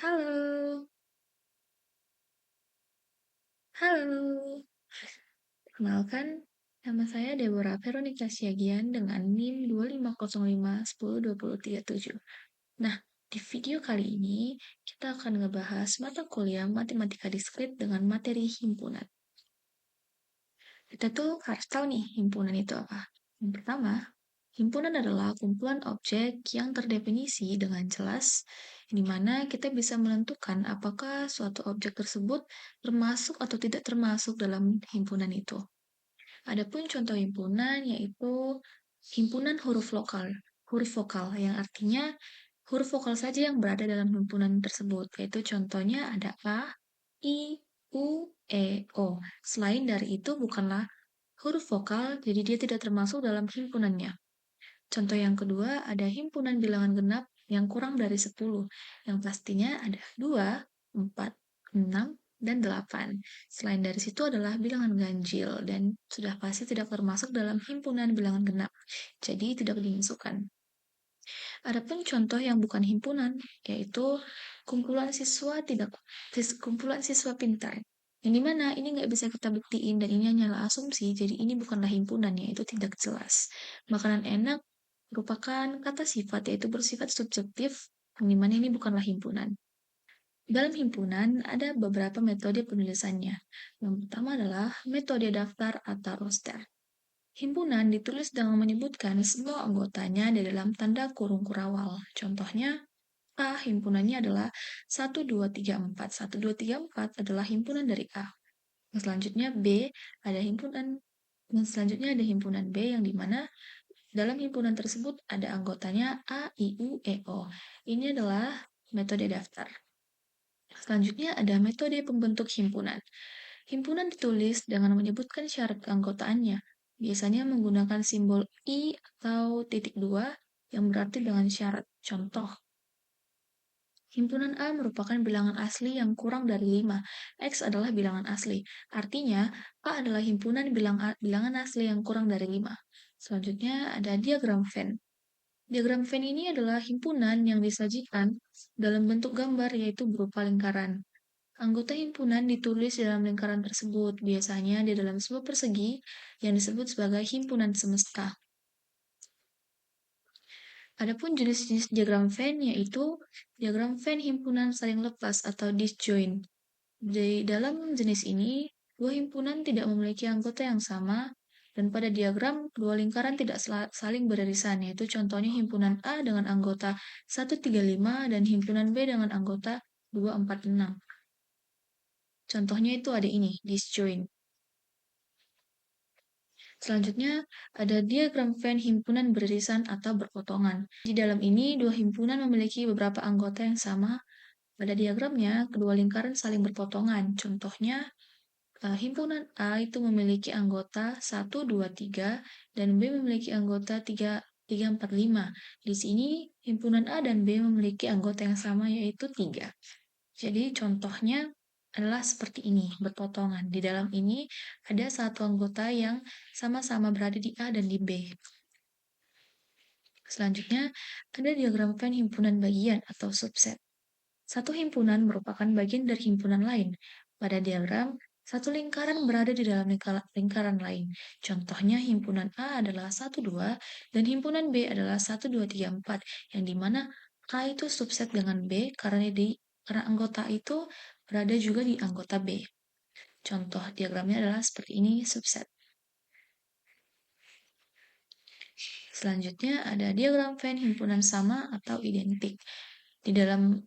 Halo, halo. Perkenalkan, nama saya Deborah Veronica Siagian dengan NIM 2505102037. Nah, di video kali ini kita akan ngebahas mata kuliah matematika diskrit dengan materi himpunan. Kita tuh harus tahu nih himpunan itu apa. Yang pertama, himpunan adalah kumpulan objek yang terdefinisi dengan jelas, di mana kita bisa menentukan apakah suatu objek tersebut termasuk atau tidak termasuk dalam himpunan itu. Adapun contoh himpunan yaitu himpunan huruf lokal, huruf vokal yang artinya huruf vokal saja yang berada dalam himpunan tersebut, yaitu contohnya ada A, I, U, E, O. Selain dari itu bukanlah huruf vokal, jadi dia tidak termasuk dalam himpunannya. Contoh yang kedua, ada himpunan bilangan genap yang kurang dari 10, yang pastinya ada 2, 4, 6, dan 8. Selain dari situ adalah bilangan ganjil, dan sudah pasti tidak termasuk dalam himpunan bilangan genap, jadi tidak dimasukkan. Adapun contoh yang bukan himpunan, yaitu kumpulan siswa tidak kumpulan siswa pintar. Yang dimana ini nggak bisa kita buktiin dan ini hanyalah asumsi, jadi ini bukanlah himpunan, yaitu tidak jelas. Makanan enak merupakan kata sifat, yaitu bersifat subjektif, yang dimana ini bukanlah himpunan. Dalam himpunan ada beberapa metode penulisannya. Yang pertama adalah metode daftar atau roster. Himpunan ditulis dengan menyebutkan semua anggotanya di dalam tanda kurung kurawal. Contohnya, A himpunannya adalah 1, 2, 3, 4. 1, 2, 3, 4 adalah himpunan dari A. Selanjutnya B, ada himpunan dan selanjutnya ada himpunan B yang dimana dalam himpunan tersebut ada anggotanya A, I, U, E, O. Ini adalah metode daftar. Selanjutnya ada metode pembentuk himpunan. Himpunan ditulis dengan menyebutkan syarat keanggotaannya, biasanya menggunakan simbol I atau titik dua yang berarti dengan syarat. Contoh, himpunan A merupakan bilangan asli yang kurang dari 5. X adalah bilangan asli. Artinya, A adalah himpunan bilangan asli yang kurang dari 5. Selanjutnya ada diagram Venn. Diagram Venn ini adalah himpunan yang disajikan dalam bentuk gambar yaitu berupa lingkaran. Anggota himpunan ditulis dalam lingkaran tersebut, biasanya di dalam sebuah persegi yang disebut sebagai himpunan semesta. Adapun jenis-jenis diagram Venn yaitu diagram Venn himpunan saling lepas atau disjoint. Di dalam jenis ini, dua himpunan tidak memiliki anggota yang sama, dan pada diagram, dua lingkaran tidak saling beririsan, yaitu contohnya himpunan A dengan anggota 135 dan himpunan B dengan anggota 246. Contohnya itu ada ini, disjoint. Selanjutnya, ada diagram Venn himpunan beririsan atau berpotongan. Di dalam ini, dua himpunan memiliki beberapa anggota yang sama. Pada diagramnya, kedua lingkaran saling berpotongan. Contohnya, himpunan A itu memiliki anggota 1, 2, 3, dan B memiliki anggota 3, 3, 4, 5. Di sini, himpunan A dan B memiliki anggota yang sama yaitu 3. Jadi, contohnya adalah seperti ini, berpotongan. Di dalam ini ada satu anggota yang sama-sama berada di A dan di B. Selanjutnya, ada diagram Venn himpunan bagian atau subset. Satu himpunan merupakan bagian dari himpunan lain. Pada diagram, satu lingkaran berada di dalam lingkaran lain. Contohnya himpunan A adalah 1, 2, dan himpunan B adalah 1, 2, 3, 4, yang dimana A itu subset dengan B karena anggota itu berada juga di anggota B. Contoh diagramnya adalah seperti ini, subset. Selanjutnya ada diagram Venn himpunan sama atau identik. Di dalam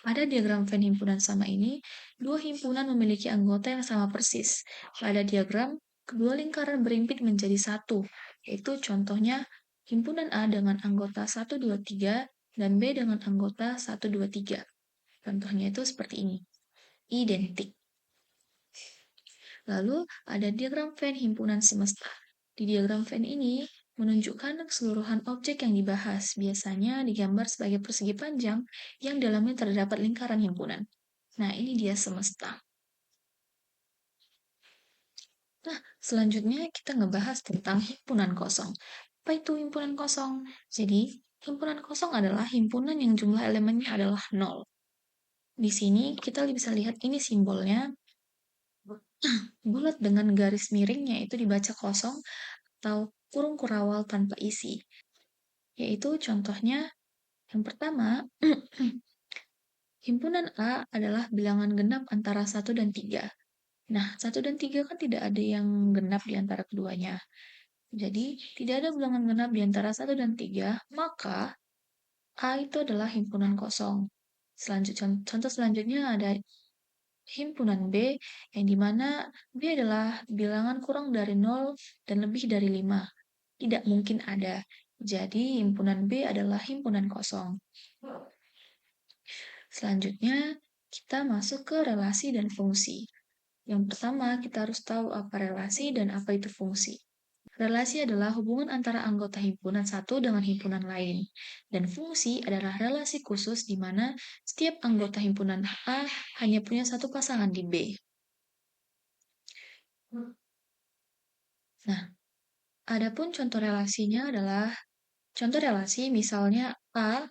pada diagram Venn himpunan sama ini, dua himpunan memiliki anggota yang sama persis. Pada diagram, kedua lingkaran berimpit menjadi satu, yaitu contohnya himpunan A dengan anggota 1, 2, 3, dan B dengan anggota 1, 2, 3. Contohnya itu seperti ini, identik. Lalu ada diagram Venn himpunan semesta. Di diagram Venn ini menunjukkan keseluruhan objek yang dibahas, biasanya digambar sebagai persegi panjang yang dalamnya terdapat lingkaran himpunan. Nah, ini dia semesta. Nah, selanjutnya kita ngebahas tentang himpunan kosong. Apa itu himpunan kosong? Jadi, himpunan kosong adalah himpunan yang jumlah elemennya adalah 0. Di sini kita bisa lihat ini simbolnya, bulat dengan garis miringnya itu dibaca kosong atau kurung kurawal tanpa isi. Yaitu contohnya yang pertama, himpunan A adalah bilangan genap antara 1 dan 3. Nah, 1 dan 3 kan tidak ada yang genap di antara keduanya. Jadi, tidak ada bilangan genap di antara 1 dan 3, maka A itu adalah himpunan kosong. Contoh selanjutnya ada himpunan B, yang dimana B adalah bilangan kurang dari 0 dan lebih dari 5. Tidak mungkin ada. Jadi, himpunan B adalah himpunan kosong. Selanjutnya, kita masuk ke relasi dan fungsi. Yang pertama, kita harus tahu apa relasi dan apa itu fungsi. Relasi adalah hubungan antara anggota himpunan satu dengan himpunan lain. Dan fungsi adalah relasi khusus di mana setiap anggota himpunan A hanya punya satu pasangan di B. Nah, adapun contoh relasinya adalah, contoh relasi misalnya A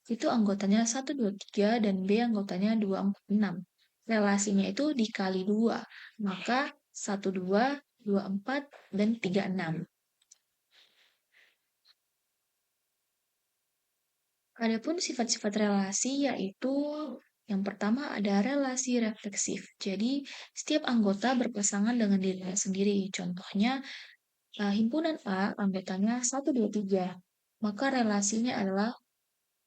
itu anggotanya 1, 2, 3, dan B anggotanya 2, 4, 6. Relasinya itu dikali 2, maka 1, 2, 2, 4, dan 3, 6. Adapun sifat-sifat relasi yaitu yang pertama ada relasi refleksif. Jadi, setiap anggota berpasangan dengan dirinya sendiri. Contohnya, himpunan A anggotanya 1, 2, 3. Maka relasinya adalah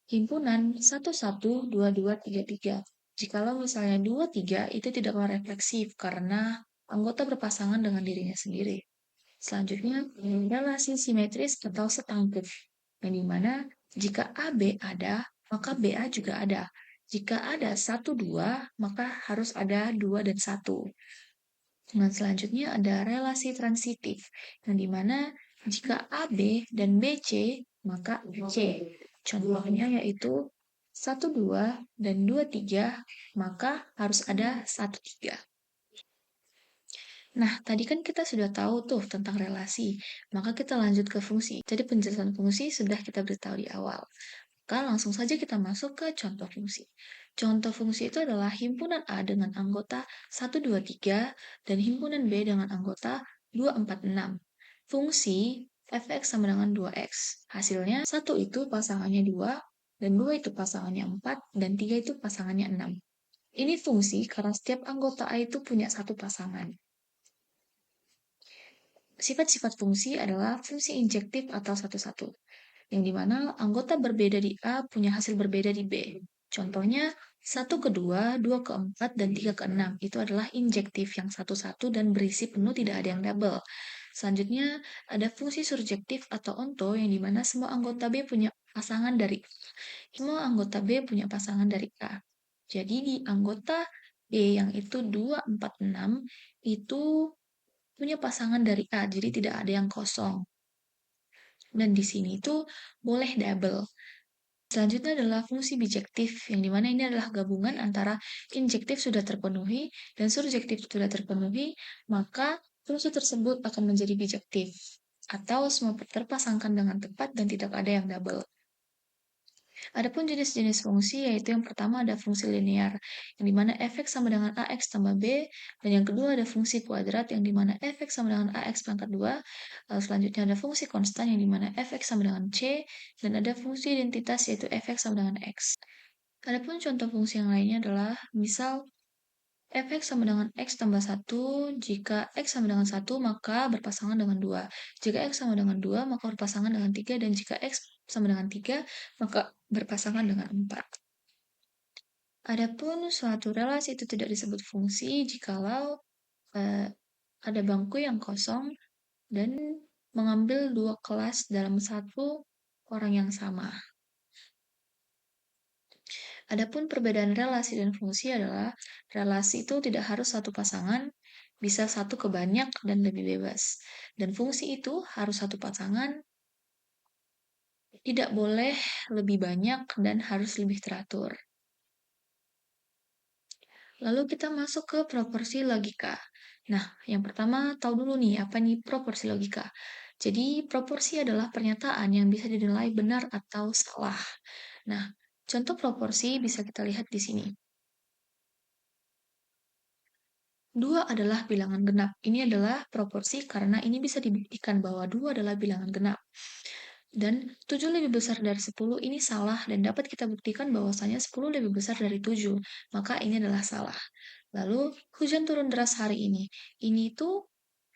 himpunan 1, 1, 2, 2, 3, 3. Jikalau misalnya 2, 3 itu tidak refleksif karena anggota berpasangan dengan dirinya sendiri. Selanjutnya, relasi simetris atau setangkep, yang dimana jika AB ada, maka BA juga ada. Jika ada 1, 2, maka harus ada 2 dan 1. Dan selanjutnya ada relasi transitif, yang dimana jika AB dan BC, maka C. Contohnya yaitu 1, 2, dan 2, 3, maka harus ada 1, 3. Nah, tadi kan kita sudah tahu tuh tentang relasi, maka kita lanjut ke fungsi. Jadi penjelasan fungsi sudah kita beritahu di awal. Maka langsung saja kita masuk ke contoh fungsi. Contoh fungsi itu adalah himpunan A dengan anggota 1, 2, 3, dan himpunan B dengan anggota 2, 4, 6. Fungsi fx sama dengan 2x. Hasilnya 1 itu pasangannya 2, dan 2 itu pasangannya 4, dan 3 itu pasangannya 6. Ini fungsi karena setiap anggota A itu punya satu pasangan. Sifat-sifat fungsi adalah fungsi injektif atau satu-satu, yang dimana anggota berbeda di A punya hasil berbeda di B. Contohnya, 1 ke 2, 2 ke 4, dan 3 ke 6. Itu adalah injektif yang satu-satu dan berisi penuh, tidak ada yang double. Selanjutnya, ada fungsi surjektif atau onto, yang dimana semua anggota B punya pasangan dari A. Semua anggota B punya pasangan dari A. Jadi, di anggota B yang itu 2, 4, 6, itu punya pasangan dari A, jadi tidak ada yang kosong. Dan di sini itu boleh double. Selanjutnya adalah fungsi bijektif, yang dimana ini adalah gabungan antara injektif sudah terpenuhi dan surjektif sudah terpenuhi, maka fungsi tersebut akan menjadi bijektif, atau semua terpasangkan dengan tepat dan tidak ada yang double. Adapun jenis-jenis fungsi yaitu yang pertama ada fungsi linear, yang dimana fx sama dengan ax tambah b, dan yang kedua ada fungsi kuadrat, yang dimana fx sama dengan ax pangkat 2, selanjutnya ada fungsi konstan, yang dimana fx sama dengan c, dan ada fungsi identitas yaitu fx sama dengan x. Adapun contoh fungsi yang lainnya adalah, misal fx sama dengan x tambah 1, jika x sama dengan 1 maka berpasangan dengan 2. Jika x sama dengan 2 maka berpasangan dengan 3, dan jika x sama dengan 3 maka berpasangan dengan 4. Adapun suatu relasi itu tidak disebut fungsi jikalau ada bangku yang kosong dan mengambil 2 kelas dalam satu orang yang sama. Adapun perbedaan relasi dan fungsi adalah, relasi itu tidak harus satu pasangan, bisa satu ke banyak dan lebih bebas. Dan fungsi itu harus satu pasangan, tidak boleh lebih banyak, dan harus lebih teratur. Lalu kita masuk ke proporsi logika. Nah, yang pertama tahu dulu nih, apa nih proporsi logika. Jadi, proporsi adalah pernyataan yang bisa dinilai benar atau salah. Nah, contoh proporsi bisa kita lihat di sini. 2 adalah bilangan genap. Ini adalah proporsi karena ini bisa dibuktikan bahwa 2 adalah bilangan genap. Dan 7 lebih besar dari 10 ini salah dan dapat kita buktikan bahwasanya 10 lebih besar dari 7. Maka ini adalah salah. Lalu hujan turun deras hari ini. Ini tuh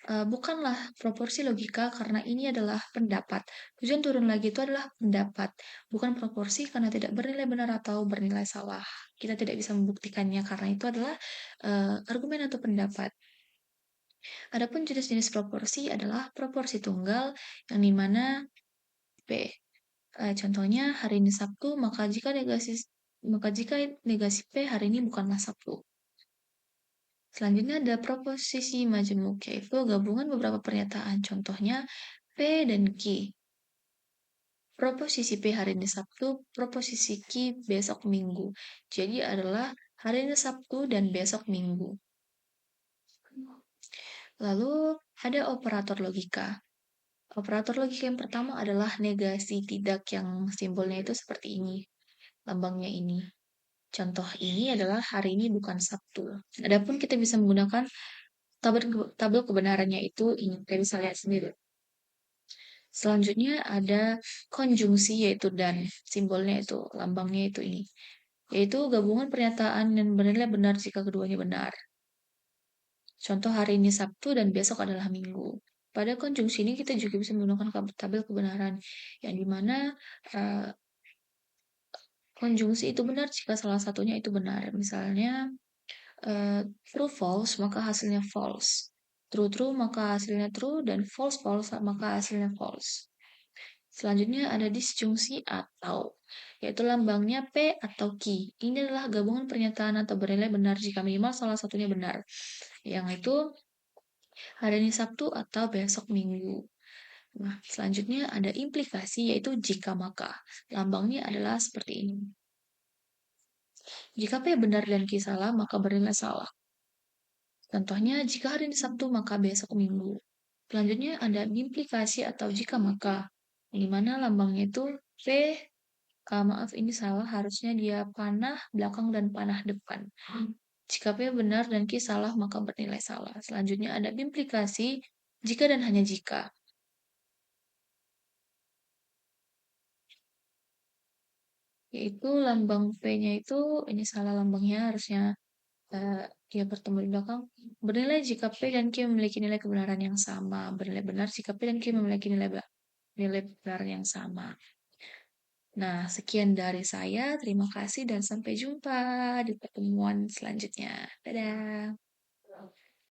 bukanlah proporsi logika karena ini adalah pendapat. Hujan turun lagi itu adalah pendapat, bukan proporsi karena tidak bernilai benar atau bernilai salah. Kita tidak bisa membuktikannya karena itu adalah argumen atau pendapat. Adapun jenis-jenis proporsi adalah proporsi tunggal yang dimana P. Contohnya hari ini Sabtu, maka jika negasi P hari ini bukanlah Sabtu. Selanjutnya ada proposisi majemuk, yaitu gabungan beberapa pernyataan. Contohnya P dan Q. Proposisi P hari ini Sabtu, proposisi Q besok Minggu. Jadi adalah hari ini Sabtu dan besok Minggu. Lalu ada operator logika. Operator logika yang pertama adalah negasi tidak yang simbolnya itu seperti ini. Lambangnya ini. Contoh ini adalah hari ini bukan Sabtu. Adapun kita bisa menggunakan tabel kebenarannya itu ini. Kita bisa lihat sendiri. Selanjutnya ada konjungsi yaitu dan. Simbolnya itu, lambangnya itu ini. Yaitu gabungan pernyataan yang bernilai benar jika keduanya benar. Contoh hari ini Sabtu dan besok adalah Minggu. Pada konjungsi ini kita juga bisa menggunakan tabel kebenaran yang dimana konjungsi itu benar jika salah satunya itu benar. Misalnya true false maka hasilnya false. True true maka hasilnya true dan false false maka hasilnya false. Selanjutnya ada disjungsi atau, yaitu lambangnya P atau Q. Ini adalah gabungan pernyataan atau bernilai benar jika minimal salah satunya benar. Yang itu hari ini Sabtu atau besok Minggu. Nah, selanjutnya ada implikasi yaitu jika maka. Lambangnya adalah seperti ini. Jika P benar dan Q salah, maka bernilai salah. Contohnya, jika hari ini Sabtu, maka besok Minggu. Selanjutnya ada implikasi atau jika maka, di mana lambangnya itu P, maaf ini salah, harusnya dia panah belakang dan panah depan. Jika P benar dan Q salah, maka bernilai salah. Selanjutnya ada implikasi jika dan hanya jika. Yaitu lambang P-nya itu, ini salah lambangnya, harusnya dia bertemu di belakang. Bernilai jika P dan Q memiliki nilai kebenaran yang sama. Bernilai benar jika P dan Q memiliki nilai benar yang sama. Nah, sekian dari saya. Terima kasih dan sampai jumpa di pertemuan selanjutnya. Dadah.